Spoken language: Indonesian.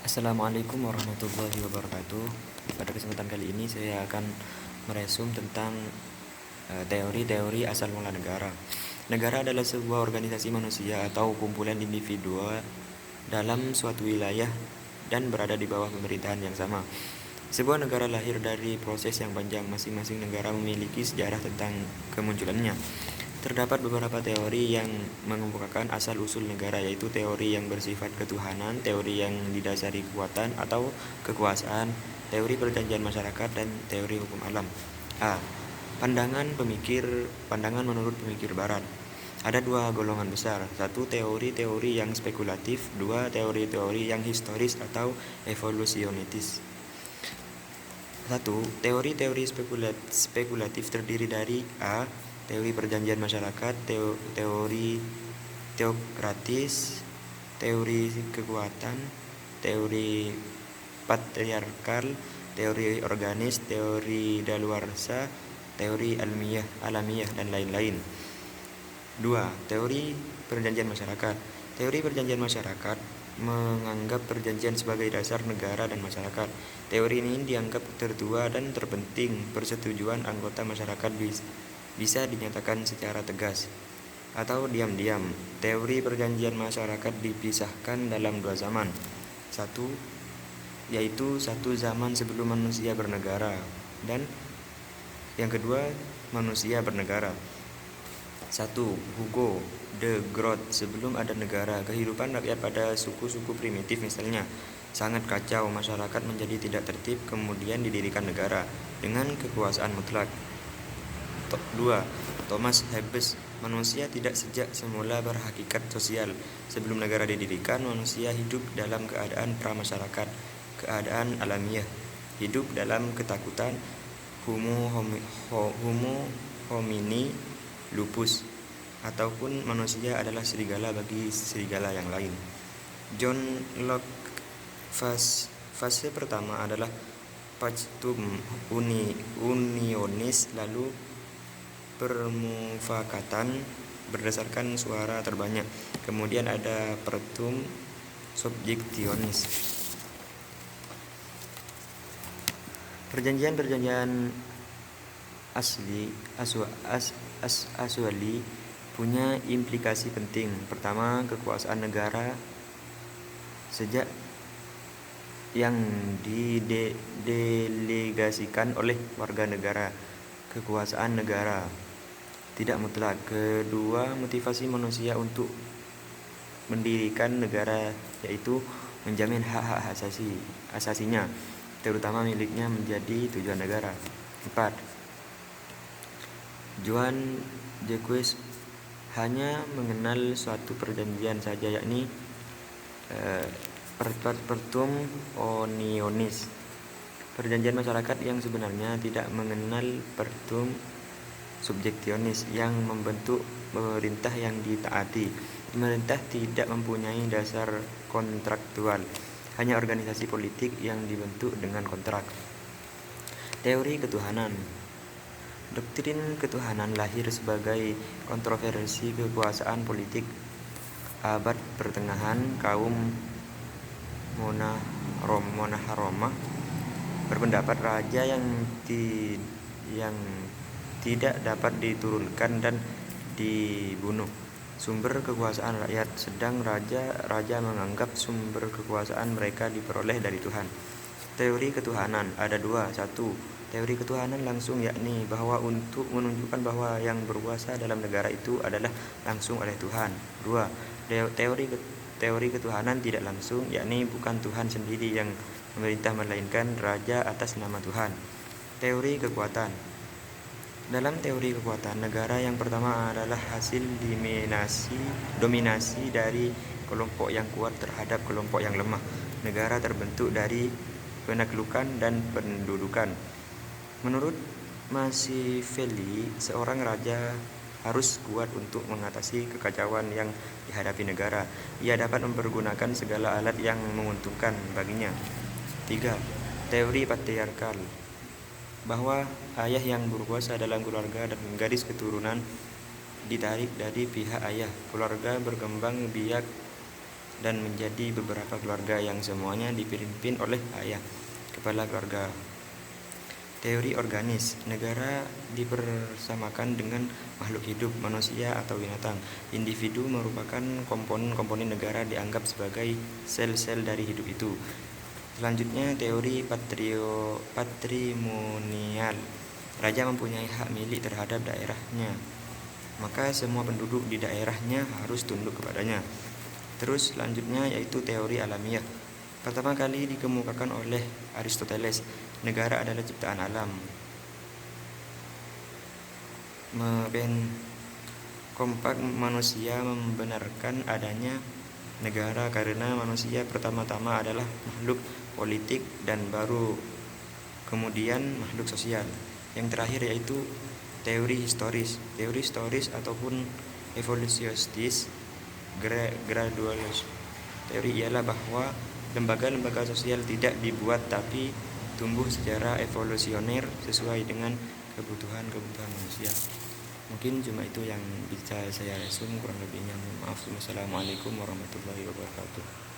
Assalamualaikum warahmatullahi wabarakatuh. Pada kesempatan kali ini saya akan meresum tentang teori-teori asal mula negara. Negara adalah sebuah organisasi manusia atau kumpulan individu dalam suatu wilayah dan berada di bawah pemerintahan yang sama. Sebuah negara lahir dari proses yang panjang. Masing-masing negara memiliki sejarah tentang kemunculannya. Terdapat beberapa teori yang mengemukakan asal-usul negara, yaitu teori yang bersifat ketuhanan, teori yang didasari kekuatan atau kekuasaan, teori perjanjian masyarakat, dan teori hukum alam. A. Pandangan menurut pemikir barat. Ada dua golongan besar. Satu, teori-teori yang spekulatif. Dua, teori-teori yang historis atau evolusionis. Satu, teori-teori spekulatif terdiri dari A. Teori perjanjian masyarakat, teori teokratis, teori kekuatan, teori patriarkal, teori organis, teori daluarsa, teori alamiah, dan lain-lain. 2. Teori perjanjian masyarakat. Teori perjanjian masyarakat menganggap perjanjian sebagai dasar negara dan masyarakat. Teori ini dianggap tertua dan terpenting. Persetujuan anggota masyarakat bisa dinyatakan secara tegas atau diam-diam. Teori perjanjian masyarakat dipisahkan dalam dua zaman. Yaitu satu zaman sebelum manusia bernegara, dan yang kedua manusia bernegara. 1. Hugo de Groot. Sebelum ada negara, kehidupan rakyat pada suku-suku primitif misalnya sangat kacau, masyarakat menjadi tidak tertib, kemudian didirikan negara dengan kekuasaan mutlak. 2. Thomas Hobbes. Manusia tidak sejak semula berhakikat sosial. Sebelum negara didirikan, manusia hidup dalam keadaan pramasyarakat, keadaan alamiah, hidup dalam ketakutan, homo homini lupus, ataupun manusia adalah serigala bagi serigala yang lain. John Locke. Fase pertama adalah pactum unionis, lalu permufakatan berdasarkan suara terbanyak. Kemudian ada pertum subjektionis. Perjanjian aswali punya implikasi penting. Pertama, kekuasaan negara sejak yang didelegasikan oleh warga negara. Kekuasaan negara tidak mutlak. Kedua, motivasi manusia untuk mendirikan negara, yaitu menjamin hak-hak asasinya, terutama miliknya, menjadi tujuan negara. 4. Johann Jacques hanya mengenal suatu perjanjian saja, yakni pertum unionis. Perjanjian masyarakat yang sebenarnya tidak mengenal pertum subjektionis yang membentuk pemerintah yang ditaati. Pemerintah tidak mempunyai dasar kontraktual, hanya organisasi politik yang dibentuk dengan kontrak. Teori ketuhanan. Doktrin ketuhanan lahir sebagai kontroversi kekuasaan politik. Abad pertengahan, kaum Monaharoma berpendapat raja yang tidak dapat diturunkan dan dibunuh sumber kekuasaan rakyat, sedang raja menganggap sumber kekuasaan mereka diperoleh dari Tuhan. Teori ketuhanan ada dua. 1. Teori ketuhanan langsung, yakni bahwa untuk menunjukkan bahwa yang berkuasa dalam negara itu adalah langsung oleh Tuhan. 2. Teori ketuhanan tidak langsung, yakni bukan Tuhan sendiri yang memerintah melainkan raja atas nama Tuhan. Teori kekuatan. Dalam teori kekuatan, negara yang pertama adalah hasil dominasi dari kelompok yang kuat terhadap kelompok yang lemah. Negara terbentuk dari penaklukan dan pendudukan. Menurut Machiavelli, seorang raja harus kuat untuk mengatasi kekacauan yang dihadapi negara. Ia dapat mempergunakan segala alat yang menguntungkan baginya. 3. Teori patriarkal. Bahwa ayah yang berkuasa dalam keluarga dan garis keturunan ditarik dari pihak ayah. Keluarga berkembang biak dan menjadi beberapa keluarga yang semuanya dipimpin oleh ayah, kepala keluarga. Teori organis, negara dipersamakan dengan makhluk hidup, manusia atau binatang. Individu merupakan komponen-komponen negara dianggap sebagai sel-sel dari hidup itu. Selanjutnya, teori patrimonial. Raja mempunyai hak milik terhadap daerahnya, maka semua penduduk di daerahnya harus tunduk kepadanya. Terus selanjutnya yaitu teori alamiah. Pertama kali dikemukakan oleh Aristoteles. Negara adalah ciptaan alam. Kompak manusia membenarkan adanya negara karena manusia pertama-tama adalah makhluk politik dan baru kemudian makhluk sosial. Yang terakhir yaitu teori historis. Teori historis ataupun evolusionistis gradualis. Teori ialah bahwa lembaga-lembaga sosial tidak dibuat tapi tumbuh secara evolusioner sesuai dengan kebutuhan manusia. Mungkin cuma itu yang bisa saya resum, kurang lebihnya maaf. Wassalamualaikum warahmatullahi wabarakatuh.